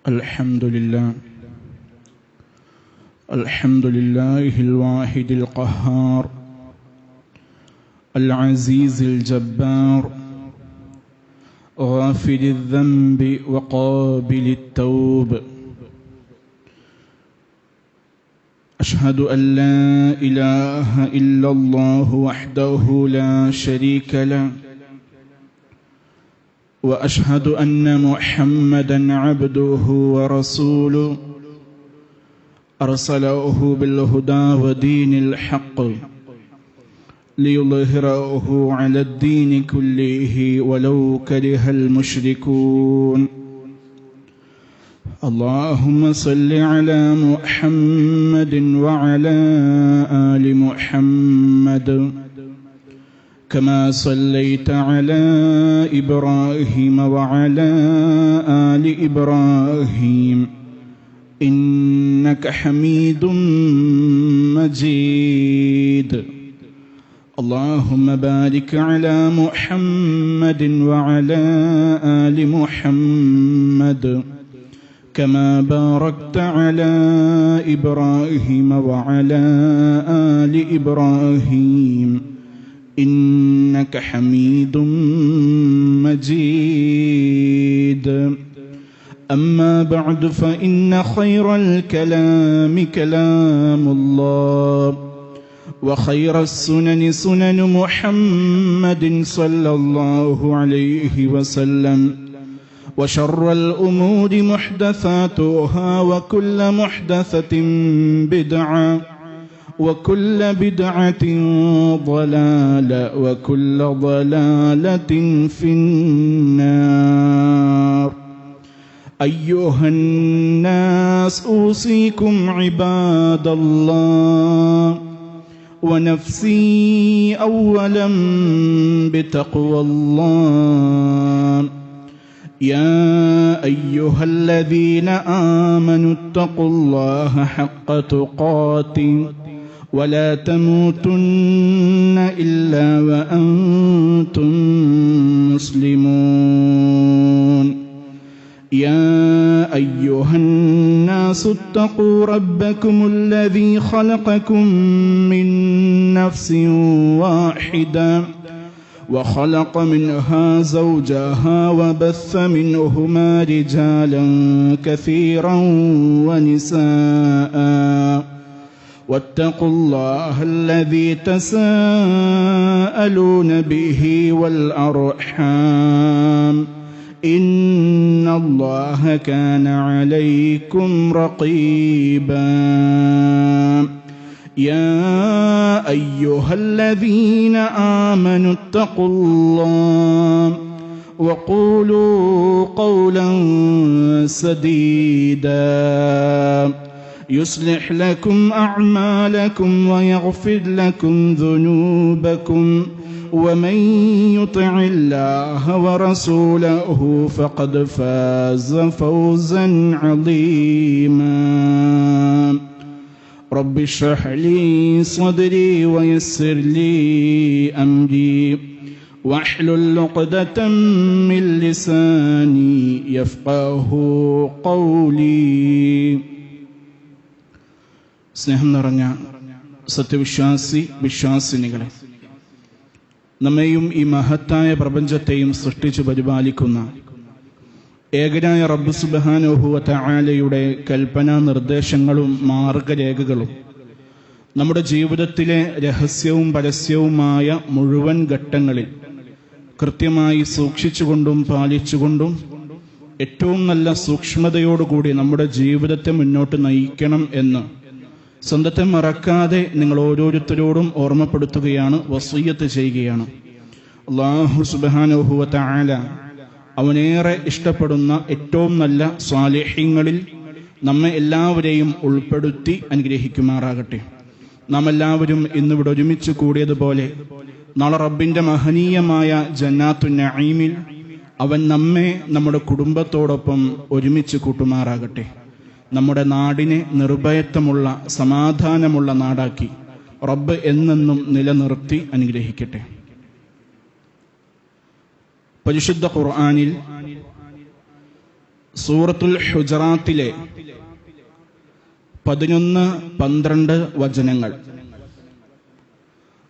الحمد لله الواحد القهار العزيز الجبار غافر الذنب وقابل التوب. أشهد أن لا إله إلا الله وحده لا شريك له وأشهد أن محمدًا عبده ورسوله أرسله بالهدى ودين الحق ليظهره على الدين كله ولو كره المشركون. اللهم صل على محمد وعلى آل محمد كما صليت على إبراهيم وعلى آل إبراهيم إنك حميد مجيد. اللهم بارك على محمد وعلى آل محمد كما باركت على إبراهيم وعلى آل إبراهيم إنك حميد مجيد. أما بعد فإن خير الكلام كلام الله وخير السنن سنن محمد صلى الله عليه وسلم وشر الأمور محدثاتها وكل محدثة بدعة وكل بدعة ضلالة وكل ضلالة في النار. أيها الناس أوصيكم عباد الله ونفسي أولا بتقوى الله. يا أيها الذين آمنوا اتقوا الله حق تقاته ولا تموتن إلا وأنتم مسلمون. يا أيها الناس اتقوا ربكم الذي خلقكم من نفس واحدة وخلق منها زوجها وبث منهما رجالا كثيرا ونساء واتقوا الله الذي تساءلون به والأرحام إن الله كان عليكم رقيبا. يا أيها الذين آمنوا اتقوا الله وقولوا قولا سديدا يصلح لكم أعمالكم ويغفر لكم ذنوبكم ومن يطع الله ورسوله فقد فاز فوزا عظيما. رب اشرح لي صدري ويسر لي أمري واحلل عقدة من لساني يفقه قولي. സ്നേഹം നിറഞ്ഞ വിശ്വാസിനികളെ, നമ്മെയും ഈ മഹത്തായ പ്രപഞ്ചത്തെയും സൃഷ്ടിച്ചു പരിപാലിക്കുന്ന ഏകനായ റബ്ബ് സുബ്ഹാനഹു വ തആലയുടെ കൽപ്പനാ നിർദ്ദേശങ്ങളും മാർഗരേഖകളും നമ്മുടെ ജീവിതത്തിലെ രഹസ്യവും പരസ്യവുമായ മുഴുവൻ ഘട്ടങ്ങളിൽ കൃത്യമായി സൂക്ഷിച്ചുകൊണ്ടും പാലിച്ചുകൊണ്ടും ഏറ്റവും നല്ല സൂക്ഷ്മതയോടുകൂടി നമ്മുടെ ജീവിതത്തെ മുന്നോട്ട് നയിക്കണം എന്ന് സ്വന്തത്തെ മറക്കാതെ നിങ്ങൾ ഓരോരുത്തരോടും ഓർമ്മപ്പെടുത്തുകയാണ്, വസിയ്യത്ത് ചെയ്യുകയാണ്. അല്ലാഹു സുബ്ഹാനഹു വ തആല അവനേറെ ഇഷ്ടപ്പെടുന്ന ഏറ്റവും നല്ല സ്വാലിഹീങ്ങളിൽ നമ്മെ എല്ലാവരെയും ഉൾപ്പെടുത്തി അനുഗ്രഹിക്കുമാറാകട്ടെ. നാം എല്ലാവരും ഇന്നിവിടെ ഒരുമിച്ച് കൂടിയതുപോലെ നാളെ റബ്ബിന്റെ മഹനീയമായ ജന്നാത്തുൻ നഈമിൽ അവൻ നമ്മെ നമ്മുടെ കുടുംബത്തോടൊപ്പം ഒരുമിച്ച് കൂട്ടുമാറാകട്ടെ. നമ്മുടെ നാടിനെ നിർഭയത്വമുള്ള സമാധാനമുള്ള നാടാക്കി റബ്ബ് എന്നെന്നും നിലനിർത്തി അനുഗ്രഹിക്കട്ടെ. പരിശുദ്ധ ഖുർആനിൽ സൂറത്തുൽ ഹുജറാത്തിലെ 11-12 വചനങ്ങൾ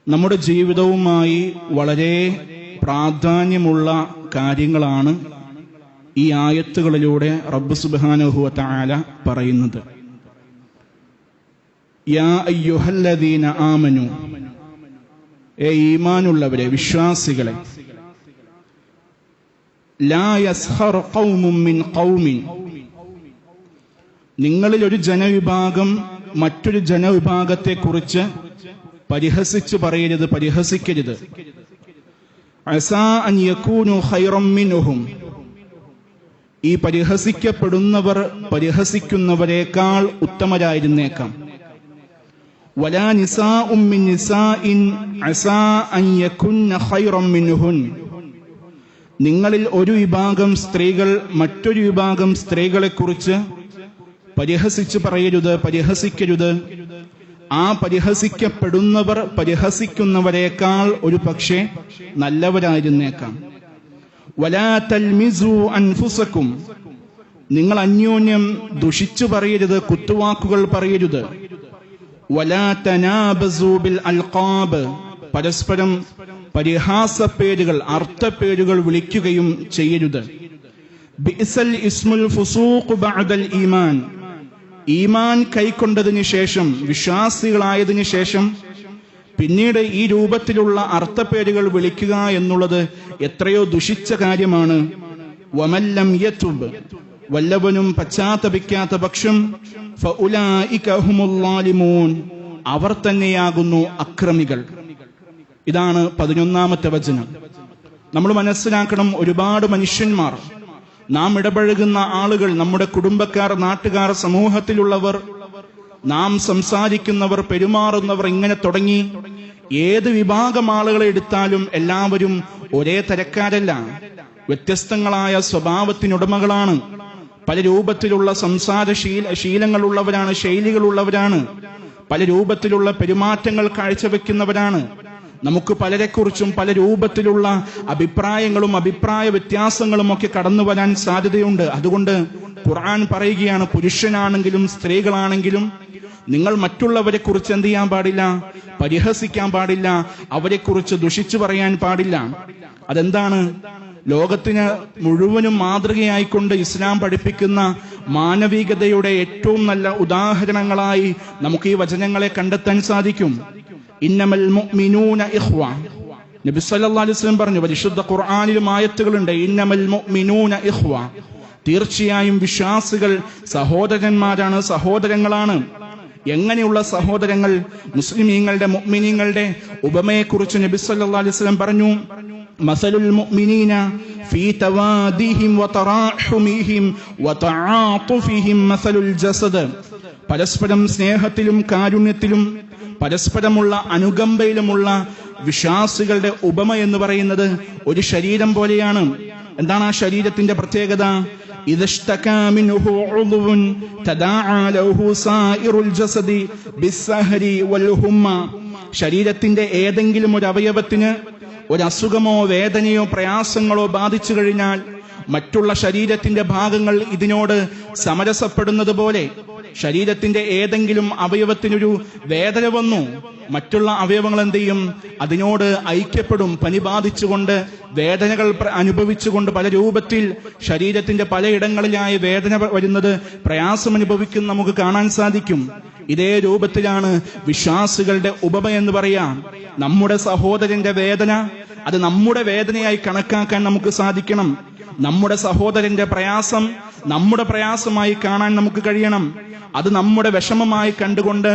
നമ്മുടെ ജീവിതവുമായി വളരെ പ്രാധാന്യമുള്ള കാര്യങ്ങളാണ് ഈ ആയത്തുകളിലൂടെ റബ്ബ് സുബ്ഹാനഹു വ തആല പറയുന്നത്. യാ അയ്യുഹല്ലദീന ആമനു, ഈമാനുള്ളവരെ, വിശ്വാസികളെ, ലാ യസ്ഖർ ഖൗമുൻ മിൻ ഖൗമിൻ, നിങ്ങളിൽ ഒരു ജനവിഭാഗം മറ്റൊരു ജനവിഭാഗത്തെ കുറിച്ച് പരിഹസിച്ചു പറയരുത്, പരിഹസിക്കരുത്. അസാ അൻ യകൂനു ഖൈറൻ മിൻഹും, ഈ പരിഹസിക്കപ്പെടുന്നവർ പരിഹസിക്കുന്നവരെക്കാൾ ഉത്തമരായിരുന്നേക്കാം. വലാ നിസാഉം മിൻ നിസാഇൻ അസാ അൻ യകുന്ന ഖൈറൻ മിൻഹുൻ, നിങ്ങളിൽ ഒരു വിഭാഗം സ്ത്രീകൾ മറ്റൊരു വിഭാഗം സ്ത്രീകളെ കുറിച്ച് പരിഹസിച്ചു പറയരുത്, പരിഹസിക്കരുത്. ആ പരിഹസിക്കപ്പെടുന്നവർ പരിഹസിക്കുന്നവരെക്കാൾ ഒരു പക്ഷേ നല്ലവരായിരുന്നേക്കാം. വലാ തൽമിസു അൻഫുസകും, നിങ്ങൾ അന്യോന്യം ദുഷിച്ചു പറയരുത്, കുത്തുവാക്കുകൾ പറയരുത്. വലാ തനാബസു ബിൽ അൽഖാബ്, പരസ്പരം പരിഹാസപ്പേരുകൾ, അർത്ഥപ്പേരുകൾ വിളിക്കുകയും ചെയ്യരുത്. ബിഅസൽ ഇസ്മുൽ ഫുസൂഖ് ബഅദൽ ഈമാൻ, ഈമാൻ കൈക്കൊണ്ടതിന് ശേഷം, വിശ്വാസികളായതിനു ശേഷം പിന്നീട് ഈ രൂപത്തിലുള്ള അർത്ഥപ്പേരുകൾ വിളിക്കുക എന്നുള്ളത് എത്രയോ ദുഷിച്ച കാര്യമാണ്. വമൻ ലം യതുബ്, വല്ലവനും പശ്ചാത്തപിക്കാത്ത പക്ഷം ഫഉലൈക ഹുമുൽ ളാലിമൂൻ, അവർ തന്നെയാകുന്നു അക്രമികൾ. ഇതാണ് 11ാമത്തെ വചനം. നമ്മൾ മനസ്സിലാക്കണം, ഒരുപാട് മനുഷ്യന്മാർ, നാം ഇടപഴകുന്ന ആളുകൾ, നമ്മുടെ കുടുംബക്കാർ, നാട്ടുകാർ, സമൂഹത്തിലുള്ളവർ, നാം സംസാരിക്കുന്നവർ, പെരുമാറുന്നവർ, ഇങ്ങനെ തുടങ്ങി ഏത് വിഭാഗം ആളുകളെ എടുത്താലും എല്ലാവരും ഒരേ തരക്കാരല്ല. വ്യത്യസ്തങ്ങളായ സ്വഭാവത്തിനുടമകളാണ്. പല രൂപത്തിലുള്ള സംസാര ശീലങ്ങളുള്ളവരാണ്, ശൈലികളുള്ളവരാണ്. പല രൂപത്തിലുള്ള പെരുമാറ്റങ്ങൾ കാഴ്ചവെക്കുന്നവരാണ്. നമുക്ക് പലരെക്കുറിച്ചും പല രൂപത്തിലുള്ള അഭിപ്രായങ്ങളും അഭിപ്രായ വ്യത്യാസങ്ങളും ഒക്കെ കടന്നു വരാൻ സാധ്യതയുണ്ട്. അതുകൊണ്ട് ഖുർആൻ പറയുകയാണ്, പുരുഷനാണെങ്കിലും സ്ത്രീകളാണെങ്കിലും നിങ്ങൾ മറ്റുള്ളവരെ കുറിച്ച് എന്ത് ചെയ്യാൻ പാടില്ല? പരിഹസിക്കാൻ പാടില്ല, അവരെക്കുറിച്ച് ദുഷിച്ചു പറയാൻ പാടില്ല. അതെന്താണ്? ലോകത്തിന് മുഴുവനും മാതൃകയായിക്കൊണ്ട് ഇസ്ലാം പഠിപ്പിക്കുന്ന മാനവികതയുടെ ഏറ്റവും നല്ല ഉദാഹരണങ്ങളായി നമുക്ക് ഈ വചനങ്ങളെ കണ്ടെത്താൻ സാധിക്കും. ഇന്നമൽ മുഅ്മിനൂന ഇഖ്വ, നബി സല്ലല്ലാഹു അലൈഹി വസല്ലം പറഞ്ഞു. പരിശുദ്ധ ഖുർആനിലും ആയത്തുകളുണ്ട്, ഇന്നമൽ മുഅ്മിനൂന ഇഖ്വ, തീർച്ചയായും വിശ്വാസികൾ സഹോദരന്മാരാണ്, സഹോദരങ്ങളാണ്. എങ്ങനെയുള്ള സഹോദരങ്ങൾ? മുസ്ലിമീങ്ങളുടെ, മുഅ്മിനീങ്ങളുടെ ഉപമയെക്കുറിച്ച് നബി സല്ലല്ലാഹു അലൈഹി വസല്ലം പറഞ്ഞു, മസലുൽ മുഅ്മിനീന ഫീ തവാദിഹിം വതറാഹുമിഹിം വതആതുഫിഹിം മസലുൽ ജസദ്, പരസ്പരം സ്നേഹത്തിലും കാരുണ്യത്തിലും പരസ്പരമുള്ള അനുകമ്പയിലുമുള്ള വിശ്വാസികളുടെ ഉപമ എന്ന് പറയുന്നത് ഒരു ശരീരം പോലെയാണ്. എന്താണ് ആ ശരീരത്തിന്റെ പ്രത്യേകത? ഇദഷ്തകാ മിൻഹു ഉദ്വുൻ തദാഅ ലഹു സായിറുൽ ജസദി ബിസ്സഹരി വൽ ഹുമ്മ, ശരീരത്തിന്റെ ഏതെങ്കിലും ഒരു അവയവത്തിന് ഒരു അസുഖമോ വേദനയോ പ്രയാസങ്ങളോ ബാധിച്ചു കഴിഞ്ഞാൽ മറ്റുള്ള ശരീരത്തിന്റെ ഭാഗങ്ങൾ ഇതിനോട് സമരസപ്പെടുന്നത് പോലെ ശരീരത്തിന്റെ ഏതെങ്കിലും അവയവത്തിനൊരു വേദന വന്നു, മറ്റുള്ള അവയവങ്ങൾ എന്ത് ചെയ്യും? അതിനോട് ഐക്യപ്പെടും. പനി ബാധിച്ചുകൊണ്ട്, വേദനകൾ അനുഭവിച്ചുകൊണ്ട്, പല രൂപത്തിൽ ശരീരത്തിന്റെ പലയിടങ്ങളിലായി വേദന വരുന്നത്, പ്രയാസം അനുഭവിക്കുന്ന നമുക്ക് കാണാൻ സാധിക്കും. ഇതേ രൂപത്തിലാണ് വിശ്വാസികളുടെ ഉപമ എന്ന് പറയാം. നമ്മുടെ സഹോദരന്റെ വേദന അത് നമ്മുടെ വേദനയായി കണക്കാക്കാൻ നമുക്ക് സാധിക്കണം. നമ്മുടെ സഹോദരന്റെ പ്രയാസം നമ്മുടെ പ്രയാസമായി കാണാൻ നമുക്ക് കഴിയണം. അത് നമ്മുടെ വിഷമമായി കണ്ടുകൊണ്ട്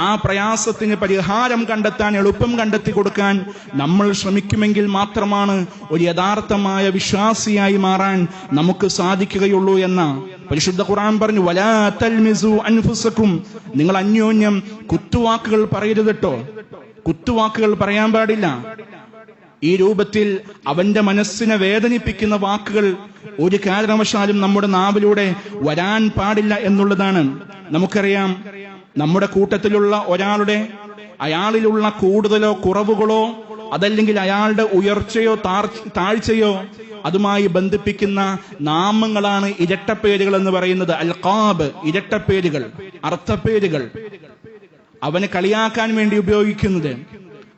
ആ പ്രയാസത്തിന് പരിഹാരം കണ്ടെത്താൻ, എളുപ്പം കണ്ടെത്തി കൊടുക്കാൻ നമ്മൾ ശ്രമിക്കുമെങ്കിൽ മാത്രമാണ് ഒരു യഥാർത്ഥമായ വിശ്വാസിയായി മാറാൻ നമുക്ക് സാധിക്കുകയുള്ളൂ എന്ന പരിശുദ്ധ ഖുർആൻ പറഞ്ഞു. വലാ തൽമിസു അൻഫുസകും, നിങ്ങൾ അന്യോന്യം കുത്തുവാക്കുകൾ പറയരുത് കേട്ടോ. കുത്തുവാക്കുകൾ പറയാൻ പാടില്ല. ഈ രൂപത്തിൽ അവന്റെ മനസ്സിനെ വേദനിപ്പിക്കുന്ന വാക്കുകൾ ഒരു കാരണവശാലും നമ്മുടെ നാവിലൂടെ വരാൻ പാടില്ല എന്നുള്ളതാണ്. നമുക്കറിയാം, നമ്മുടെ കൂട്ടത്തിലുള്ള ഒരാളുടെ, അയാളിലുള്ള കൂടുതലോ കുറവുകളോ, അതല്ലെങ്കിൽ അയാളുടെ ഉയർച്ചയോ താഴ്ചയോ അതുമായി ബന്ധിപ്പിക്കുന്ന നാമങ്ങളാണ് ഇരട്ടപ്പേരുകൾ എന്ന് പറയുന്നത്. അൽഖാബ്, ഇരട്ടപ്പേരുകൾ, അർത്ഥപ്പേരുകൾ. അവനെ കളിയാക്കാൻ വേണ്ടി ഉപയോഗിക്കുന്നത്,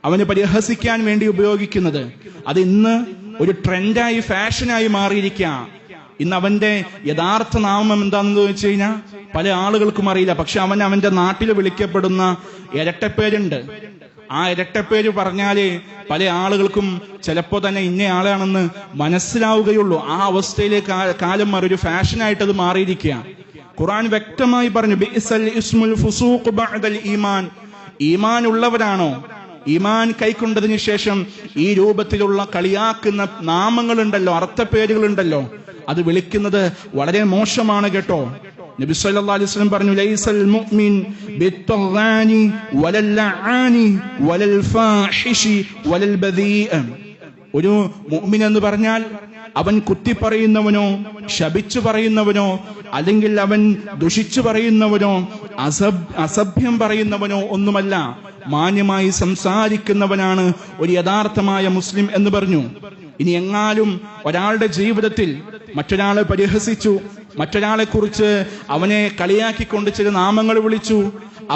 അവനെ പരിഹസിക്കാൻ വേണ്ടി ഉപയോഗിക്കുന്നത്, അത് ഇന്ന് ഒരു ട്രെൻഡായി, ഫാഷനായി മാറിയിരിക്കുക. ഇന്ന് അവന്റെ യഥാർത്ഥ നാമം എന്താണെന്ന് വെച്ച് കഴിഞ്ഞാൽ പല ആളുകൾക്കും അറിയില്ല. പക്ഷെ അവന്റെ നാട്ടിൽ വിളിക്കപ്പെടുന്ന ഇരട്ടപ്പേരുണ്ട്. ആ ഇരട്ടപ്പേര് പറഞ്ഞാലേ പല ആളുകൾക്കും ചിലപ്പോ തന്നെ ഇന്നയാളാണെന്ന് മനസ്സിലാവുകയുള്ളൂ. ആ അവസ്ഥയിലേക്ക് കാലം മാറി, ഒരു ഫാഷനായിട്ട് അത് മാറിയിരിക്കുക. ഖുർആൻ വ്യക്തമായി പറഞ്ഞു, ബിഇസൽ ഇസ്മുൽ ഫുസൂഖ് ബഅദൽ ഈമാൻ. ഈമാൻ ഉള്ളവരാണോ, ഈമാൻ കൈക്കൊണ്ടതിന് ശേഷം ഈ രൂപത്തിലുള്ള കളിയാക്കുന്ന നാമങ്ങളുണ്ടല്ലോ, അർത്ഥപ്പേരുകളുണ്ടല്ലോ, അത് വിളിക്കുന്നത് വളരെ മോശമാണ് കേട്ടോ. നബി സല്ലല്ലാഹു അലൈഹി വസല്ലം പറഞ്ഞു, ലൈസൽ മുഅ്മിൻ ബിത്തഗാനി വലൽ ലആനി വലൽ ഫാഹിഷി വലൽ ബദീഅ. ഒരു മുഅ്മിൻ എന്ന് പറഞ്ഞാൽ അവൻ കുത്തി പറയുന്നവനോ, ശപിച്ചു പറയുന്നവനോ, അല്ലെങ്കിൽ അവൻ ദുഷിച്ചു പറയുന്നവനോ, അസഭ്യം പറയുന്നവനോ ഒന്നുമല്ല. മാന്യമായി സംസാരിക്കുന്നവനാണ് ഒരു യഥാർത്ഥമായ മുസ്ലിം എന്ന് പറഞ്ഞു. ഇനി എങ്ങാലും ഒരാളുടെ ജീവിതത്തിൽ മറ്റൊരാളെ പരിഹസിച്ചു, മറ്റൊരാളെ കുറിച്ച് അവനെ കളിയാക്കിക്കൊണ്ട് ചില നാമങ്ങൾ വിളിച്ചു,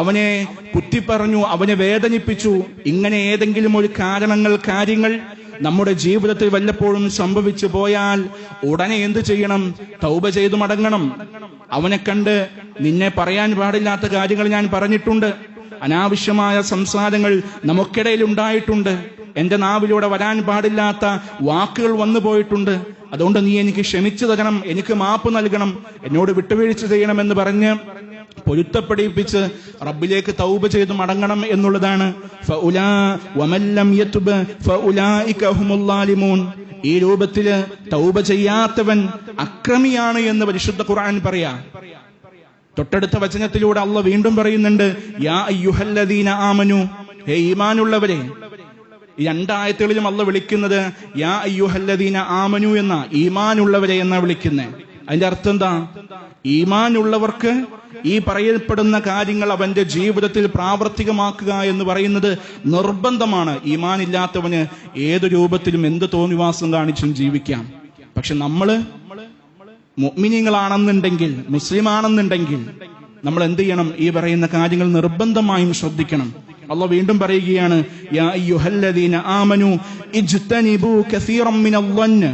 അവനെ കുത്തിപ്പറഞ്ഞു, അവനെ വേദനിപ്പിച്ചു, ഇങ്ങനെ ഏതെങ്കിലും ഒരു കാര്യങ്ങൾ നമ്മുടെ ജീവിതത്തിൽ വല്ലപ്പോഴും സംഭവിച്ചു പോയാൽ ഉടനെ എന്ത് ചെയ്യണം? തൗബ ചെയ്തു മടങ്ങണം. അവനെ കണ്ട്, നിന്നെ പറയാൻ പാടില്ലാത്ത കാര്യങ്ങൾ ഞാൻ പറഞ്ഞിട്ടുണ്ട്, അനാവശ്യമായ സംസാരങ്ങൾ നമുക്കിടയിൽ ഉണ്ടായിട്ടുണ്ട്, എന്റെ നാവിലൂടെ വരാൻ പാടില്ലാത്ത വാക്കുകൾ വന്നു പോയിട്ടുണ്ട്, അതുകൊണ്ട് നീ എനിക്ക് ക്ഷമിച്ചു തരണം, എനിക്ക് മാപ്പ് നൽകണം, എന്നോട് വിട്ടുവീഴ്ച ചെയ്യണമെന്ന് പറഞ്ഞ് പൊരുത്തപ്പെടിപ്പിച്ച് റബ്ബിലേക്ക് തൗബ ചെയ്ത് മടങ്ങണം എന്നുള്ളതാണ്. ഈ രൂപത്തില് തൗബ ചെയ്യാത്തവൻ അക്രമിയാണ് എന്ന് പരിശുദ്ധ ഖുർആൻ പറയാ. തൊട്ടടുത്ത വചനത്തിലൂടെ അള്ളാഹ് വീണ്ടും പറയുന്നുണ്ട്, യാ അയ്യുഹല്ലദീന ആമനു, ഹേ ഈമാനുള്ളവരെ. ഈ രണ്ടായത്തുകളിലും അള്ളാഹ് വിളിക്കുന്നത് യാ അയ്യുഹല്ലദീന ആമനു എന്ന, ഈമാനുള്ളവരെ എന്നാ വിളിക്കുന്നത്. അതിന്റെ അർത്ഥം എന്താ? ഈമാനുള്ളവർക്ക് ഈ പറയപ്പെടുന്ന കാര്യങ്ങൾ അവന്റെ ജീവിതത്തിൽ പ്രാവർത്തികമാക്കുക എന്ന് പറയുന്നത് നിർബന്ധമാണ്. ഈമാൻ ഇല്ലാത്തവന് ഏതു രൂപത്തിലും എന്ത് തോന്നിവാസം കാണിച്ചും ജീവിക്കാം. പക്ഷെ നമ്മള് മുഅ്മിനീങ്ങളാണെന്നുണ്ടെങ്കിൽ, മുസ്ലിം ആണെന്നുണ്ടെങ്കിൽ നമ്മൾ എന്ത് ചെയ്യണം? ഈ പറയുന്ന കാര്യങ്ങൾ നിർബന്ധമായും ശ്രദ്ധിക്കണം. അല്ലാഹ് വീണ്ടും പറയുകയാണ്, യാ അയ്യുഹല്ലദീന ആമനു ഇജ്തനിബു കസീറൻ മിനൽ-ളന്ന്.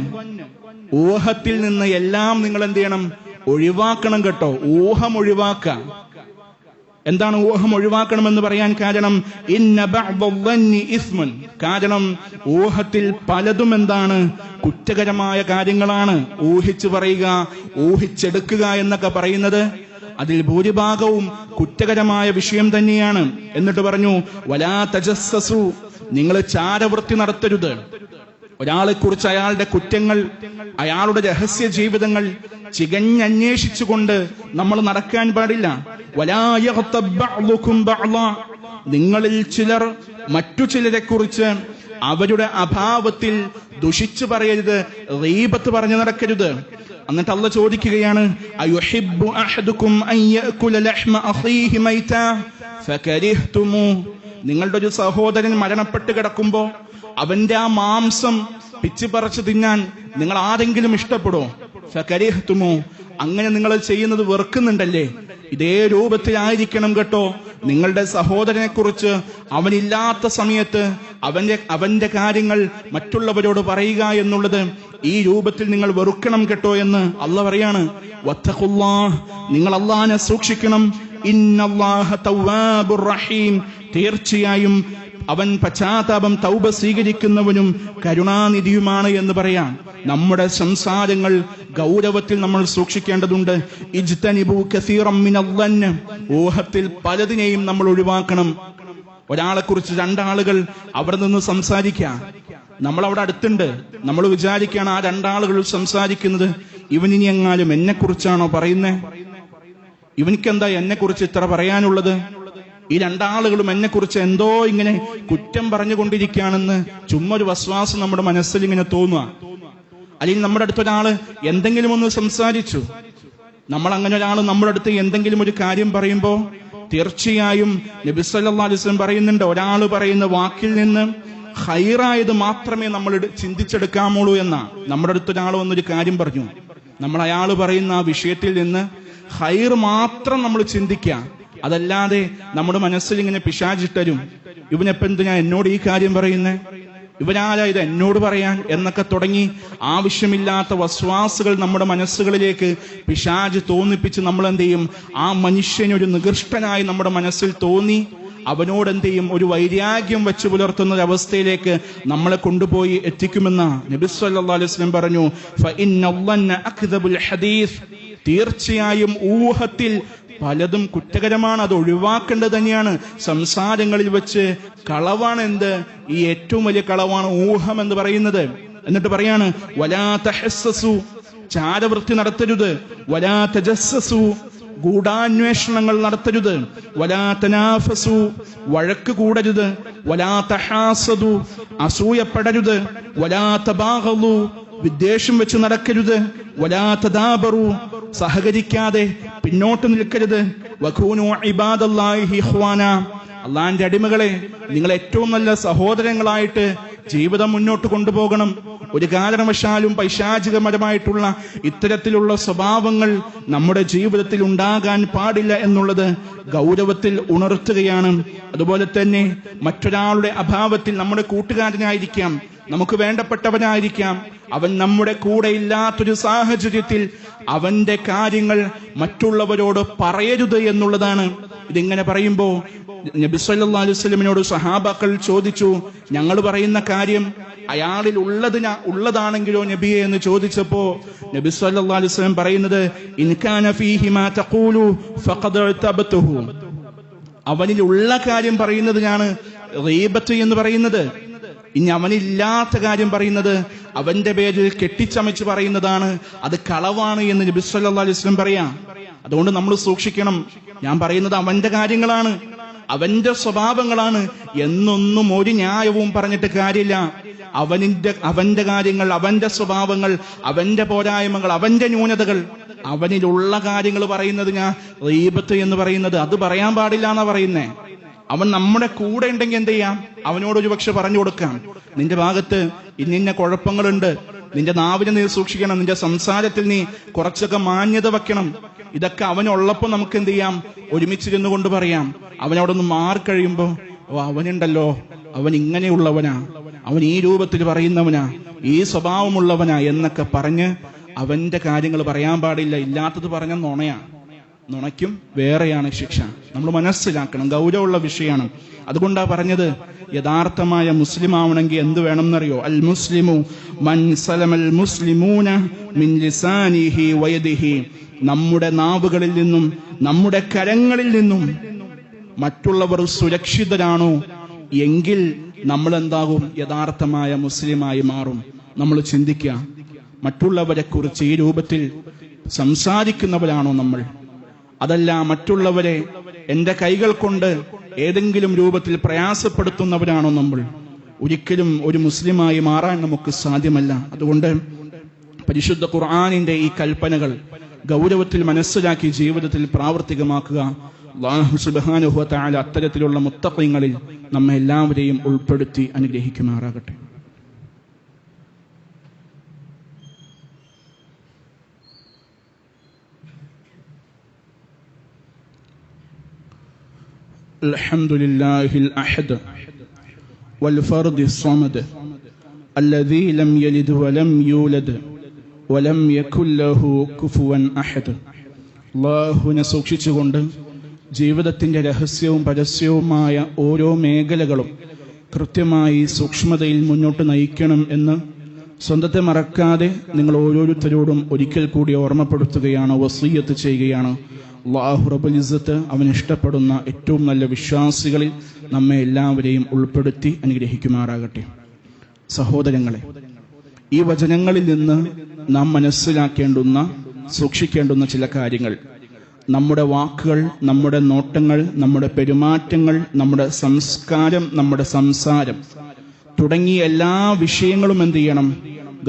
ഊഹത്തിൽ നിന്ന് എല്ലാം നിങ്ങൾ എന്ത് ചെയ്യണം? ഒഴിവാക്കണം കേട്ടോ. ഊഹം ഒഴിവാക്കുക. എന്താണ് ഊഹം ഒഴിവാക്കണമെന്ന് പറയാൻ കാരണം? ഇന്ന ബഅദ-ളന്നി ഇസ്മുൻ. കാരണം ഊഹത്തിൽ പലതും എന്താണ്? കുറ്റകരമായ കാര്യങ്ങളാണ്. ഊഹിച്ചു പറയുക, ഊഹിച്ചെടുക്കുക എന്നൊക്കെ പറയുന്നത് അതിൽ ഭൂരിഭാഗവും കുറ്റകരമായ വിഷയം തന്നെയാണ്. എന്നിട്ട് പറഞ്ഞു, വലാ തജസ്സസു, നിങ്ങൾ ചാരവൃത്തി നടത്തരുത്. ഒരാളെ കുറിച്ച് അയാളുടെ കുറ്റങ്ങൾ, അയാളുടെ രഹസ്യ ജീവിതങ്ങൾ ചികഞ്ഞന്വേഷിച്ചുകൊണ്ട് നമ്മൾ നടക്കാൻ പാടില്ല. വലാ യഗ്തബ് ബഅ്ദുകും ബഅ്ളാ, നിങ്ങളിൽ ചിലർ മറ്റു ചിലരെ കുറിച്ച് അവരുടെ അഭാവത്തിൽ ദുഷിച്ചു പറയരുത്, ഗീബത്ത് പറഞ്ഞു നടക്കരുത്. എന്നിട്ട് അല്ലാഹ് ചോദിക്കുകയാണ്, അയുഹിബ്ബു അഹദുകും അൻ യഅകുല ലഹ്മ അഖീഹി മൈതാ ഫകരിഹ്തുമു. നിങ്ങളുടെ ഒരു സഹോദരൻ മരണപ്പെട്ട് കിടക്കുമ്പോ അവന്റെ ആ മാംസം പിച്ചിപ്പറിച്ച് തിന്നാൻ നിങ്ങൾ ആരെങ്കിലും ഇഷ്ടപ്പെടുമോ? ഫകരിഹ്തുമു. അങ്ങനെ നിങ്ങൾ ചെയ്യുന്നത് വെറുക്കുന്നുണ്ടല്ലേ? ഇതേ രൂപത്തിലായിരിക്കണം കേട്ടോ നിങ്ങളുടെ സഹോദരനെ കുറിച്ച് അവനില്ലാത്ത സമയത്ത് അവന്റെ കാര്യങ്ങൾ മറ്റുള്ളവരോട് പറയുക എന്നുള്ളത്. ഈ രൂപത്തിൽ നിങ്ങൾ വെറുക്കണം കേട്ടോ എന്ന് അല്ലാഹ് പറയാണ്. വത്തഖുല്ലാഹ്, നിങ്ങൾ അല്ലാഹനെ സൂക്ഷിക്കണം. ഇന്നല്ലാഹ തവ്വാബുർ റഹീം, തീർച്ചയായും അവൻ പശ്ചാത്താപം തൗബ സ്വീകരിക്കുന്നവനും കരുണാനിധിയുമാണ് എന്ന് പറയാം. നമ്മുടെ സംസാരങ്ങൾ ഗൗരവത്തിൽ നമ്മൾ സൂക്ഷിക്കേണ്ടതുണ്ട്. ഇജ്തനിബു കസീറൻ മിനൽ-ളന്ന്, ഊഹത്തിൽ പലതിനെയും നമ്മൾ ഒഴിവാക്കണം. ഒരാളെ കുറിച്ച് രണ്ടാളുകൾ അവിടെ നിന്ന് സംസാരിക്കാം, നമ്മൾ അവിടെ അടുത്തുണ്ട്, നമ്മൾ വിചാരിക്കുകയാണ് ആ രണ്ടാളുകൾ സംസാരിക്കുന്നത് ഇവനിനി എങ്ങാലും എന്നെ കുറിച്ചാണോ പറയുന്നേ, ഇവനിക്കെന്താ എന്നെ കുറിച്ച് ഇത്ര പറയാനുള്ളത്, ഈ രണ്ടാളുകളും എന്നെ കുറിച്ച് എന്തോ ഇങ്ങനെ കുറ്റം പറഞ്ഞുകൊണ്ടിരിക്കുകയാണെന്ന് ചുമ്മാ ഒരു വസ്വാസം നമ്മുടെ മനസ്സിൽ ഇങ്ങനെ തോന്നുക. അല്ലെങ്കിൽ നമ്മുടെ അടുത്തൊരാള് എന്തെങ്കിലും ഒന്ന് സംസാരിച്ചു, നമ്മൾ അങ്ങനെ ഒരാൾ നമ്മുടെ അടുത്ത് എന്തെങ്കിലും ഒരു കാര്യം പറയുമ്പോ തീർച്ചയായും നബി സല്ലല്ലാഹു അലൈഹി വസല്ലം പറയുന്നുണ്ട്, ഒരാൾ പറയുന്ന വാക്കിൽ നിന്ന് ഖൈറായത് മാത്രമേ നമ്മൾ ചിന്തിച്ചെടുക്കാമുള്ളൂ എന്നാ. നമ്മുടെ അടുത്തൊരാൾ വന്നൊരു കാര്യം പറഞ്ഞു, നമ്മൾ അയാൾ പറയുന്ന ആ വിഷയത്തിൽ നിന്ന് ഖൈർ മാത്രം നമ്മൾ ചിന്തിക്കുക. അതല്ലാതെ നമ്മുടെ മനസ്സിൽ ഇങ്ങനെ പിശാചിട്ടരും, ഇവനെപ്പോ എന്തിനാ എന്നോട് ഈ കാര്യം പറയുന്നേ, ഇവനാരാ ഇത് എന്നോട് പറയാൻ എന്നൊക്കെ തുടങ്ങി ആവശ്യമില്ലാത്ത വസ്വാസുകൾ നമ്മുടെ മനസ്സുകളിലേക്ക് പിശാച് തോന്നിപ്പിച്ച് നമ്മൾ എന്ത് ചെയ്യും, ആ മനുഷ്യനൊരു നികൃഷ്ടനായി നമ്മുടെ മനസ്സിൽ തോന്നി അവനോട് എന്ത് ചെയ്യും, ഒരു വൈരാഗ്യം വെച്ച് പുലർത്തുന്ന ഒരു അവസ്ഥയിലേക്ക് നമ്മളെ കൊണ്ടുപോയി എത്തിക്കുമെന്ന നബി സല്ലല്ലാഹു അലൈഹി വസല്ലം പറഞ്ഞു. ഫഇന്നല്ലാഹ അക്ദബുൽ ഹദീസ്, തീർച്ചയായും ഊഹത്തിൽ പലതും കുറ്റകരമാണ്, അത് ഒഴിവാക്കേണ്ടത് തന്നെയാണ്. സംസാരങ്ങളിൽ വെച്ച് കളവാണ് എന്ത്, ഈ ഏറ്റവും വലിയ കളവാണ് ഊഹം എന്ന് പറയുന്നത്. എന്നിട്ട് പറയാണ് വലാ തഹസ്സസു, ചാരവൃത്തി നടത്തരുത്, വലാ തജസ്സസു, ഗൂഢാന്വേഷണങ്ങൾ നടത്തരുത്, വലാ തനാഫസു, വഴക്ക് കൂടരുത്, വലാ തഹാസദു, അസൂയപ്പെടരുത്, വലാ തബാഗളു, വിദ്വേഷം വെച്ച് നടക്കരുത്, വലാ തദാബറു, സഹകരിക്കാതെ പിന്നോട്ട് നിൽക്കരുത്, വകൂനു ഇബാദല്ലാഹി ഇഖ്വാന, അള്ളാന്റെ അടിമകളെ നിങ്ങൾ ഏറ്റവും നല്ല സഹോദരങ്ങളായിട്ട് ജീവിതം മുന്നോട്ട് കൊണ്ടുപോകണം. ഒരു കാരണവശാലും പൈശാചികപരമായിട്ടുള്ള ഇത്തരത്തിലുള്ള സ്വഭാവങ്ങൾ നമ്മുടെ ജീവിതത്തിൽ ഉണ്ടാകാൻ പാടില്ല എന്നുള്ളത് ഗൗരവത്തിൽ ഉണർത്തുകയാണ്. അതുപോലെ തന്നെ മറ്റൊരാളുടെ അഭാവത്തിൽ, നമ്മുടെ കൂട്ടുകാരനായിരിക്കാം, നമുക്ക് വേണ്ടപ്പെട്ടവനായിരിക്കാം, അവൻ നമ്മുടെ കൂടെ ഇല്ലാത്തൊരു സാഹചര്യത്തിൽ അവന്റെ കാര്യങ്ങൾ മറ്റുള്ളവരോട് പറയരുത് എന്നുള്ളതാണ്. ഇതിങ്ങനെ പറയുമ്പോ നബി സല്ലല്ലാഹു അലൈഹി വസല്ലമയോട് സഹാബാക്കൾ ചോദിച്ചു, ഞങ്ങൾ പറയുന്ന കാര്യം അയാളിൽ ഉള്ളതാണെങ്കിലോ നബിയെ എന്ന് ചോദിച്ചപ്പോ നബി സല്ലല്ലാഹു അലൈഹി വസല്ലം പറയുന്നത്, ഇൻ കാന ഫീഹി മാ തഖൂലു ഫഖദ് തബതുഹു, അവനിൽ ഉള്ള കാര്യം പറയുന്നതിനാണ് ഗീബത്ത് എന്ന് പറയുന്നത്. ഇനി അവനില്ലാത്ത കാര്യം പറയുന്നത്, അവന്റെ പേരിൽ കെട്ടിച്ചമച്ച് പറയുന്നതാണ്, അത് കളവാണ് എന്ന് നബി സല്ലല്ലാഹു അലൈഹി വസല്ലം പറയാം. അതുകൊണ്ട് നമ്മൾ സൂക്ഷിക്കണം. ഞാൻ പറയുന്നത് അവന്റെ കാര്യങ്ങളാണ്, അവന്റെ സ്വഭാവങ്ങളാണ് എന്നൊന്നും ഒരു ന്യായവും പറഞ്ഞിട്ട് കാര്യമില്ല. അവന്റെ കാര്യങ്ങൾ, അവന്റെ സ്വഭാവങ്ങൾ, അവന്റെ പോരായ്മകൾ, അവന്റെ ന്യൂനതകൾ, അവനിലുള്ള കാര്യങ്ങൾ പറയുന്നത് ഞാൻ ഗീബത്ത് എന്ന് പറയുന്നത്, അത് പറയാൻ പാടില്ല എന്നാ പറയുന്നേ. അവൻ നമ്മുടെ കൂടെ ഉണ്ടെങ്കിൽ എന്ത് ചെയ്യാം, അവനോടൊരു പക്ഷെ പറഞ്ഞു കൊടുക്കാം, നിന്റെ ഭാഗത്ത് ഇന്നിന്ന കുഴപ്പങ്ങളുണ്ട്, നിന്റെ നാവിനെ നീ സൂക്ഷിക്കണം, നിന്റെ സംസാരത്തിൽ നീ കുറച്ചൊക്കെ മാന്യത വെക്കണം. ഇതൊക്കെ അവനുള്ളപ്പോൾ നമുക്ക് എന്ത് ചെയ്യാം, ഒരുമിച്ചിരുന്നു കൊണ്ട് പറയാം. അവനവിടെ നിന്ന് മാറിക്കഴിയുമ്പോ, ഓ അവനുണ്ടല്ലോ, അവൻ ഇങ്ങനെയുള്ളവനാ, അവൻ ഈ രൂപത്തിൽ പറയുന്നവനാ, ഈ സ്വഭാവമുള്ളവനാ എന്നൊക്കെ പറഞ്ഞ് അവന്റെ കാര്യങ്ങൾ പറയാൻ പാടില്ല. ഇല്ലാത്തത് പറഞ്ഞ നുണയാ, നുണയ്ക്കും വേറെയാണ് ശിക്ഷ. നമ്മൾ മനസ്സിലാക്കണം, ഗൗരവമുള്ള വിഷയമാണ്. അതുകൊണ്ടാ പറഞ്ഞത്, യഥാർത്ഥമായ മുസ്ലിം ആവണമെങ്കിൽ എന്ത് വേണം എന്നറിയോ? അൽ മുസ്ലിമു മൻ സലമൽ മുസ്ലിമൂന മിൻ ലിസാനിഹി വയദിഹി, നമ്മുടെ നാവുകളിൽ നിന്നും നമ്മുടെ കരങ്ങളിൽ നിന്നും മറ്റുള്ളവർ സുരക്ഷിതരാണോ എങ്കിൽ നമ്മൾ എന്താകും, യഥാർത്ഥമായ മുസ്ലിമായി മാറും. നമ്മൾ ചിന്തിക്കുക, മറ്റുള്ളവരെ കുറിച്ച് ഈ രൂപത്തിൽ സംസാരിക്കുന്നവരാണോ നമ്മൾ? അതല്ല മറ്റുള്ളവരെ എന്റെ കൈകൾ കൊണ്ട് ഏതെങ്കിലും രൂപത്തിൽ പ്രയാസപ്പെടുത്തുന്നവരാണോ നമ്മൾ? ഒരിക്കലും ഒരു മുസ്ലിമായി മാറാൻ നമുക്ക് സാധ്യമല്ല. അതുകൊണ്ട് പരിശുദ്ധ ഖുർആനിന്റെ ഈ കൽപ്പനകൾ ഗൗരവത്തിൽ മനസ്സിലാക്കി ജീവിതത്തിൽ പ്രാവർത്തികമാക്കുക. അല്ലാഹു സുബ്ഹാനഹു വ തആല അത്തരത്തിലുള്ള മുത്തഖീങ്ങളിൽ നമ്മെ എല്ലാവരെയും ഉൾപ്പെടുത്തി അനുഗ്രഹിക്കുമാറാകട്ടെ. അൽഹംദുലില്ലാഹിൽ അഹദ് വൽ ഫർദി സ്വമദ് അല്ലദീ ലം യലിദ് വലം യൂലദ് വലം യകുൽ ലഹു കുഫുവൻ അഹദ്. അല്ലാഹുവിനെ സൂക്ഷിച്ചുകൊണ്ട് ജീവിതത്തിന്റെ രഹസ്യവും പരസ്യവുമായ ഓരോ മേഖലകളും കൃത്യമായി സൂക്ഷ്മതയിൽ മുന്നോട്ട് നയിക്കണം എന്ന് സ്വന്തത്തെ മറക്കാതെ നിങ്ങൾ ഓരോരുത്തരോടും ഒരിക്കൽ കൂടി ഓർമ്മപ്പെടുത്തുകയാണ്, വസിയ്യത്ത് ചെയ്യുകയാണ്. അല്ലാഹു റബ്ബുൽ ഇസ്സത്ത് അവൻ ഇഷ്ടപ്പെടുന്ന ഏറ്റവും നല്ല വിശ്വാസികളിൽ നമ്മെ എല്ലാവരെയും ഉൾപ്പെടുത്തി അനുഗ്രഹിക്കുമാറാകട്ടെ. സഹോദരങ്ങളെ, ഈ വചനങ്ങളിൽ നിന്ന് നാം മനസ്സിലാക്കേണ്ടുന്ന, സൂക്ഷിക്കേണ്ടുന്ന ചില കാര്യങ്ങൾ, നമ്മുടെ വാക്കുകൾ, നമ്മുടെ നോട്ടങ്ങൾ, നമ്മുടെ പെരുമാറ്റങ്ങൾ, നമ്മുടെ സംസ്കാരം, നമ്മുടെ സംസാരം തുടങ്ങിയ എല്ലാ വിഷയങ്ങളും എന്ത് ചെയ്യണം,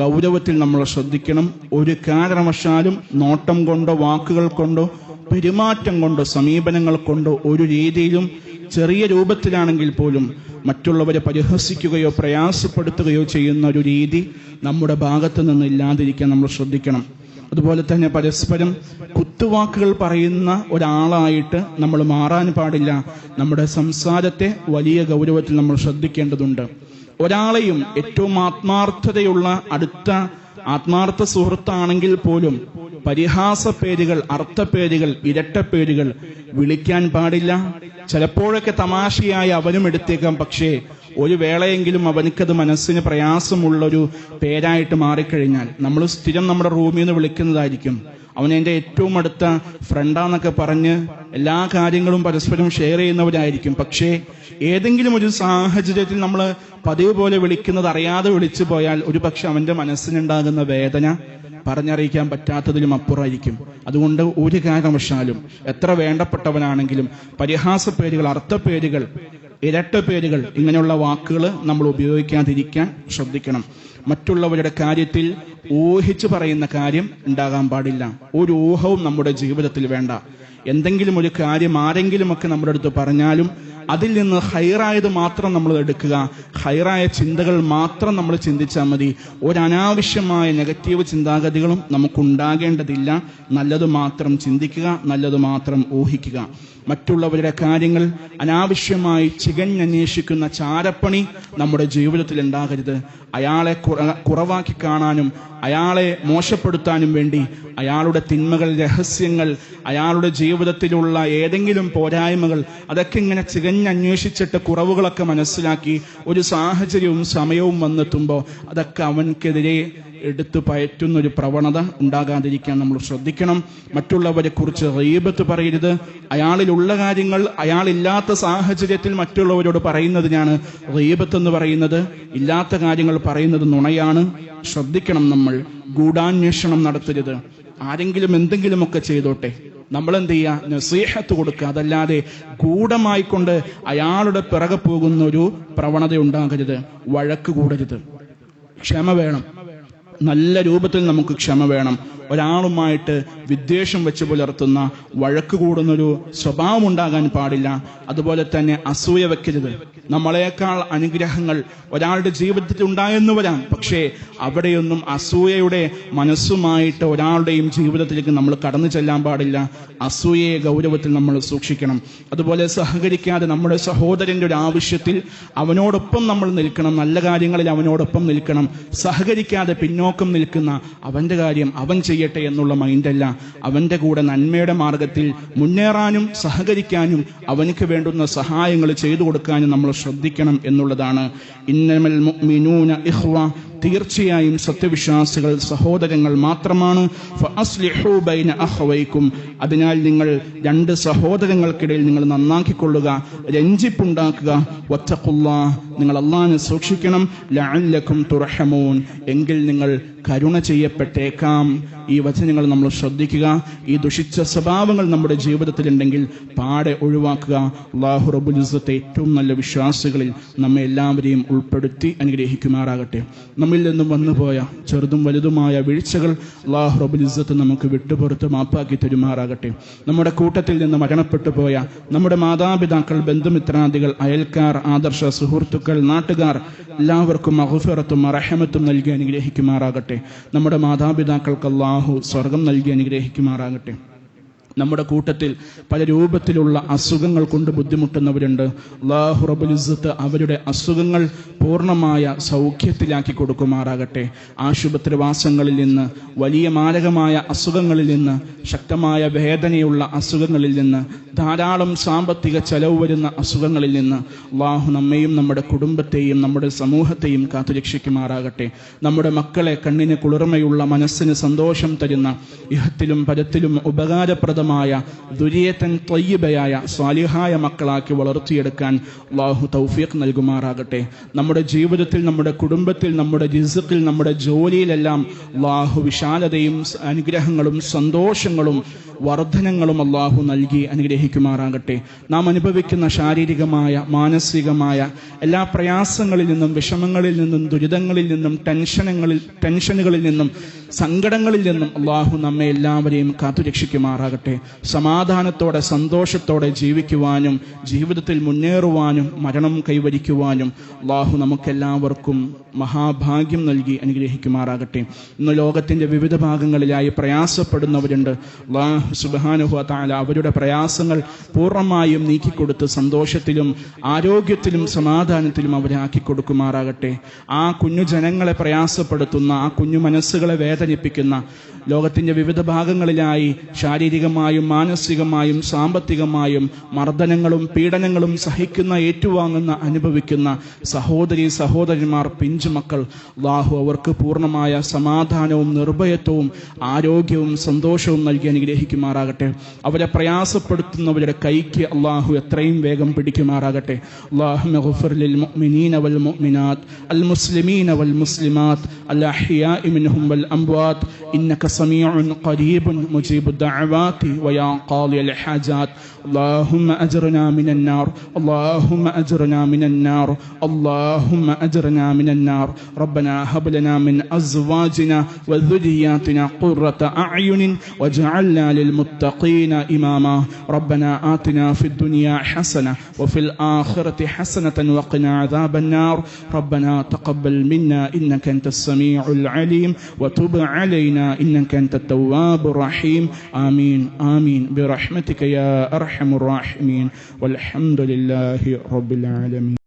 ഗൗരവത്തിൽ നമ്മൾ ശ്രദ്ധിക്കണം. ഒരു കാരണവശാലും നോട്ടം കൊണ്ടോ വാക്കുകൾ കൊണ്ടോ പെരുമാറ്റം കൊണ്ടോ സമീപനങ്ങൾ കൊണ്ടോ ഒരു രീതിയിലും ചെറിയ രൂപത്തിലാണെങ്കിൽ പോലും മറ്റുള്ളവരെ പരിഹസിക്കുകയോ പ്രയാസപ്പെടുത്തുകയോ ചെയ്യുന്ന ഒരു രീതി നമ്മുടെ ഭാഗത്തു നിന്ന് ഇല്ലാതിരിക്കാൻ നമ്മൾ ശ്രദ്ധിക്കണം. അതുപോലെ തന്നെ പരസ്പരം കുത്തുവാക്കുകൾ പറയുന്ന ഒരാളായിട്ട് നമ്മൾ മാറാൻ പാടില്ല. നമ്മുടെ സംസാരത്തെ വലിയ ഗൗരവത്തിൽ നമ്മൾ ശ്രദ്ധിക്കേണ്ടതുണ്ട്. ഒരാളെയും ഏറ്റവും ആത്മാർത്ഥതയുള്ള ആത്മാർത്ഥ സുഹൃത്താണെങ്കിൽ പോലും പരിഹാസ പേരുകൾ, അർത്ഥപ്പേരുകൾ, ഇരട്ടപ്പേരുകൾ വിളിക്കാൻ പാടില്ല. ചിലപ്പോഴൊക്കെ തമാശയായി അവനും എടുത്തേക്കാം, പക്ഷേ ഒരു വേളയെങ്കിലും അവനക്കത് മനസ്സിന് പ്രയാസമുള്ളൊരു പേരായിട്ട് മാറിക്കഴിഞ്ഞാൽ നമ്മൾ സ്ഥിരം നമ്മുടെ റൂമിൽ നിന്ന് വിളിക്കുന്നതായിരിക്കും. അവൻ എൻ്റെ ഏറ്റവും അടുത്ത ഫ്രണ്ടാന്നൊക്കെ പറഞ്ഞ് എല്ലാ കാര്യങ്ങളും പരസ്പരം ഷെയർ ചെയ്യുന്നവരായിരിക്കും. പക്ഷേ ഏതെങ്കിലും ഒരു സാഹചര്യത്തിൽ നമ്മൾ പതിവ് പോലെ വിളിക്കുന്നത് അറിയാതെ വിളിച്ചു പോയാൽ ഒരു പക്ഷെ അവന്റെ മനസ്സിനുണ്ടാകുന്ന വേദന പറഞ്ഞറിയിക്കാൻ പറ്റാത്തതിലും അപ്പുറമായിരിക്കും. അതുകൊണ്ട് ഒരു കാരണവശാലും എത്ര വേണ്ടപ്പെട്ടവനാണെങ്കിലും പരിഹാസ പേരുകൾ, അർത്ഥപ്പേരുകൾ, ഇരട്ടപ്പേരുകൾ, ഇങ്ങനെയുള്ള വാക്കുകൾ നമ്മൾ ഉപയോഗിക്കാതിരിക്കാൻ ശ്രദ്ധിക്കണം. മറ്റുള്ളവരുടെ കാര്യത്തിൽ ഊഹിച്ചു പറയുന്ന കാര്യം ഉണ്ടാകാൻ പാടില്ല. ഒരു ഊഹവും നമ്മുടെ ജീവിതത്തിൽ വേണ്ട. എന്തെങ്കിലും ഒരു കാര്യം ആരെങ്കിലുമൊക്കെ നമ്മുടെ അടുത്ത് പറഞ്ഞാലും അതിൽ നിന്ന് ഹൈറായത് മാത്രം നമ്മൾ എടുക്കുക, ഹൈറായ ചിന്തകൾ മാത്രം നമ്മൾ ചിന്തിച്ചാൽ മതി. ഒരനാവശ്യമായ നെഗറ്റീവ് ചിന്താഗതികളും നമുക്കുണ്ടാകേണ്ടതില്ല. നല്ലത് മാത്രം ചിന്തിക്കുക, നല്ലത് മാത്രം ഊഹിക്കുക. മറ്റുള്ളവരുടെ കാര്യങ്ങൾ അനാവശ്യമായി ചികഞ്ഞന്വേഷിക്കുന്ന ചാരപ്പണി നമ്മുടെ ജീവിതത്തിൽ ഉണ്ടാകരുത്. അയാളെ കുറവാക്കി കാണാനും അയാളെ മോശപ്പെടുത്താനും വേണ്ടി അയാളുടെ തിന്മകൾ, രഹസ്യങ്ങൾ, അയാളുടെ ജീവിതത്തിലുള്ള ഏതെങ്കിലും പോരായ്മകൾ അതൊക്കെ ഇങ്ങനെ ചികഞ്ഞന്വേഷിച്ചിട്ട് കുറവുകളൊക്കെ മനസ്സിലാക്കി ഒരു സാഹചര്യവും സമയവും വന്നെത്തുമ്പോൾ അതൊക്കെ അവൻക്കെതിരെ എടുത്തു പയറ്റുന്നൊരു പ്രവണത ഉണ്ടാകാതിരിക്കാൻ നമ്മൾ ശ്രദ്ധിക്കണം. മറ്റുള്ളവരെ കുറിച്ച് ഗീബത്ത് പറയരുത്. അയാളിലുള്ള കാര്യങ്ങൾ അയാളില്ലാത്ത സാഹചര്യത്തിൽ മറ്റുള്ളവരോട് പറയുന്നതിനാണ് ഗീബത്ത് എന്ന് പറയുന്നത്. ഇല്ലാത്ത കാര്യങ്ങൾ പറയുന്നത് നുണയാണ്. ശ്രദ്ധിക്കണം. നമ്മൾ ഗൂഢാന്വേഷണം നടത്തരുത്. ആരെങ്കിലും എന്തെങ്കിലുമൊക്കെ ചെയ്തോട്ടെ, നമ്മൾ എന്ത് ചെയ്യുക? നസീഹത്ത് കൊടുക്കുക. അതല്ലാതെ ഗൂഢമായിക്കൊണ്ട് അയാളുടെ പിറകെ പോകുന്ന ഒരു പ്രവണത ഉണ്ടാകരുത്. വഴക്ക് കൂടരുത്. ക്ഷമ വേണം. നല്ല രൂപത്തിൽ നമുക്ക് ക്ഷമ വേണം. ഒരാളുമായിട്ട് വിദ്വേഷം വെച്ച് പുലർത്തുന്ന, വഴക്ക് കൂടുന്നൊരു സ്വഭാവം ഉണ്ടാകാൻ പാടില്ല. അതുപോലെ തന്നെ അസൂയ വെക്കരുത്. നമ്മളെക്കാൾ അനുഗ്രഹങ്ങൾ ഒരാളുടെ ജീവിതത്തിൽ ഉണ്ടായെന്ന് വരാം, പക്ഷേ അവിടെയൊന്നും അസൂയയുടെ മനസ്സുമായിട്ട് ഒരാളുടെയും ജീവിതത്തിലേക്ക് നമ്മൾ കടന്നു ചെല്ലാൻ പാടില്ല. അസൂയയെ ഗൗരവത്തിൽ നമ്മൾ സൂക്ഷിക്കണം. അതുപോലെ സഹകരിക്കാതെ നമ്മുടെ സഹോദരന്റെ ഒരു ആവശ്യത്തിൽ അവനോടൊപ്പം നമ്മൾ നിൽക്കണം. നല്ല കാര്യങ്ങളിൽ അവനോടൊപ്പം നിൽക്കണം. സഹകരിക്കാതെ പിന്നോക്കം നിൽക്കുന്ന അവന്റെ കാര്യം അവൻ ചെയ്യട്ടെ എന്നുള്ള മൈൻഡല്ല. അവന്റെ കൂടെ നന്മയുടെ മാർഗത്തിൽ മുന്നേറാനും സഹകരിക്കാനും അവനക്ക് വേണ്ടുന്ന സഹായങ്ങൾ ചെയ്തു കൊടുക്കാനും നമ്മൾ ശ്രദ്ധിക്കണം എന്നുള്ളതാണ്. ഇന്നമൽ മുഅ്മിനൂന ഇഖ്വ, തീർച്ചയായും സത്യവിശ്വാസികൾ സഹോദരങ്ങൾ മാത്രമാണ്. ഫഅസ്ലിഹൂ ബൈന അഖവൈക്കും, അതിനാൽ നിങ്ങൾ രണ്ട് സഹോദരങ്ങൾക്കിടയിൽ നിങ്ങൾ നന്നാക്കിക്കൊള്ളുക, രഞ്ജിപ്പുണ്ടാക്കുക. വത്തഖുല്ലാഹ്, നിങ്ങൾ അല്ലാഹുവിനെ സൂക്ഷിക്കണം. ലഅല്ലക്കും തുർഹമൂൻ, എങ്കിൽ നിങ്ങൾ കരുണ ചെയ്യപ്പെട്ടേക്കാം. ഈ വചനങ്ങൾ നമ്മൾ ശ്രദ്ധിക്കുക. ഈ ദുഷിച്ച സ്വഭാവങ്ങൾ നമ്മുടെ ജീവിതത്തിലുണ്ടെങ്കിൽ പാടെ ഒഴിവാക്കുക. അല്ലാഹു റബ്ബുൽ ഇസ്സത്ത് ഏറ്റവും നല്ല വിശ്വാസികളിൽ നമ്മെ എല്ലാവരെയും ഉൾപ്പെടുത്തി അനുഗ്രഹിക്കുമാറാകട്ടെ. നമ്മിൽ നിന്നും വന്നുപോയ ചെറുതും വലുതുമായ വീഴ്ചകൾ അല്ലാഹു റബ്ബുൽ ഇസ്സത്ത് നമുക്ക് വിട്ടുപുറത്ത് മാപ്പാക്കി തരുമാറാകട്ടെ. നമ്മുടെ കൂട്ടത്തിൽ നിന്ന് മരണപ്പെട്ടു പോയ നമ്മുടെ മാതാപിതാക്കൾ, ബന്ധുമിത്രാദികൾ, അയൽക്കാർ, ആദർശ സുഹൃത്തുക്കൾ, നാട്ടുകാർ എല്ലാവർക്കും മഗ്ഫിറത്തും റഹ്മത്തും നൽകി അനുഗ്രഹിക്കുമാറാകട്ടെ. നമ്മുടെ മാതാപിതാക്കൾക്ക് അല്ലാഹു സ്വർഗം നൽകി അനുഗ്രഹിക്കുമാറാകട്ടെ. നമ്മുടെ കൂട്ടത്തിൽ പല രൂപത്തിലുള്ള അസുഖങ്ങൾ കൊണ്ട് ബുദ്ധിമുട്ടുന്നവരുണ്ട്. അല്ലാഹു റബ്ബുൽ ഇസ്സത്ത് അവരുടെ അസുഖങ്ങൾ പൂർണ്ണമായ സൗഖ്യത്തിലാക്കി കൊടുക്കുമാറാകട്ടെ. ആശുപത്രിവാസങ്ങളിൽ നിന്ന്, വലിയ മാരകമായ അസുഖങ്ങളിൽ നിന്ന്, ശക്തമായ വേദനയുള്ള അസുഖങ്ങളിൽ നിന്ന്, ധാരാളം സാമ്പത്തിക ചെലവ് വരുന്ന അസുഖങ്ങളിൽ നിന്ന് അല്ലാഹു നമ്മെയും നമ്മുടെ കുടുംബത്തെയും നമ്മുടെ സമൂഹത്തെയും കാത്തുരക്ഷിക്കുമാറാകട്ടെ. നമ്മുടെ മക്കളെ കണ്ണിന് കുളിർമയുള്ള, മനസ്സിന് സന്തോഷം തരുന്ന, ഇഹത്തിലും പരത്തിലും ഉപകാരപ്രദമായ ദുരിയത്തൻ ത്വയ്യിബയായ സ്വാലിഹായ മക്കളാക്കി വളർത്തിയെടുക്കാൻ അല്ലാഹു തൗഫീഖ് നൽകുമാറാകട്ടെ. നമ്മുടെ ജീവിതത്തിൽ, നമ്മുടെ കുടുംബത്തിൽ, നമ്മുടെ റിസ്ഖിൽ, നമ്മുടെ ജോലിയിലെല്ലാം അല്ലാഹു വിശാലതയും അനുഗ്രഹങ്ങളും സന്തോഷങ്ങളും വർധനങ്ങളും അല്ലാഹു നൽകി അനുഗ്രഹിക്കുമാറാകട്ടെ. നാം അനുഭവിക്കുന്ന ശാരീരികമായ, മാനസികമായ എല്ലാ പ്രയാസങ്ങളിൽ നിന്നും, വിഷമങ്ങളിൽ നിന്നും, ദുരിതങ്ങളിൽ നിന്നും, ടെൻഷനുകളിൽ നിന്നും സങ്കടങ്ങളിൽ നിന്നും അള്ളാഹു നമ്മെ എല്ലാവരെയും കാത്തുരക്ഷിക്കുമാറാകട്ടെ. സമാധാനത്തോടെ സന്തോഷത്തോടെ ജീവിക്കുവാനും ജീവിതത്തിൽ മുന്നേറുവാനും മരണം കൈവരിക്കുവാനും അള്ളാഹു നമുക്കെല്ലാവർക്കും മഹാഭാഗ്യം നൽകി അനുഗ്രഹിക്കുമാറാകട്ടെ. ഇന്ന് ലോകത്തിന്റെ വിവിധ ഭാഗങ്ങളിലായി പ്രയാസപ്പെടുന്നവരുണ്ട്. അല്ലാഹു സുബ്ഹാനഹു വ തആല അവരുടെ പ്രയാസങ്ങൾ പൂർണ്ണമായും നീക്കിക്കൊടുത്ത് സന്തോഷത്തിലും ആരോഗ്യത്തിലും സമാധാനത്തിലും അവരെ ആക്കിക്കൊടുക്കുമാറാകട്ടെ. ആ കുഞ്ഞു ജനങ്ങളെ പ്രയാസപ്പെടുത്തുന്ന, ആ കുഞ്ഞു മനസ്സുകളെ വേദനിപ്പിക്കുന്ന, ലോകത്തിന്റെ വിവിധ ഭാഗങ്ങളിലായി ശാരീരികമായും മാനസികമായും സാമ്പത്തികമായും മർദ്ദനങ്ങളും പീഡനങ്ങളും സഹിക്കുന്ന, ഏറ്റുവാങ്ങുന്ന, അനുഭവിക്കുന്ന സഹോദരീ സഹോദരന്മാർ, പിഞ്ചുമക്കൾ, അല്ലാഹു അവർക്ക് പൂർണ്ണമായ സമാധാനവും നിർഭയത്വവും ആരോഗ്യവും സന്തോഷവും നൽകി അനുഗ്രഹിക്കുമാറാകട്ടെ. അവരെ പ്രയാസപ്പെടുത്തുന്നവരുടെ കൈക്ക് അല്ലാഹു എത്രയും വേഗം പിടിക്കുമാറാകട്ടെ. അല്ലാഹുമ്മ ഗ്ഫിർ ലിൽ മുഅ്മിനീന വൽ മുഅ്മിനാത്ത് അൽ മുസ്ലിമീന വൽ മുസ്ലിമാത്ത് അൽ അഹ്യാഇ മിൻഹും വൽ അംവാത്ത് ഇന്നക സമീഉൻ ഖരീബുൻ മുജീബുദ് ദഅവാതി വയാ ഖാദിയൽ ഹാജാത്ത്. اللهم أجرنا من النار، اللهم أجرنا من النار، اللهم أجرنا من النار. ربنا هب لنا من أزواجنا وذرياتنا قرة أعين واجعلنا للمتقين إماما. ربنا آتنا في الدنيا حسنة وفي الآخرة حسنة وقنا عذاب النار. ربنا تقبل منا إنك أنت السميع العليم وتب علينا إنك أنت التواب الرحيم. آمين آمين برحمتك يا أرحم الراحمين والحمد لله رب العالمين.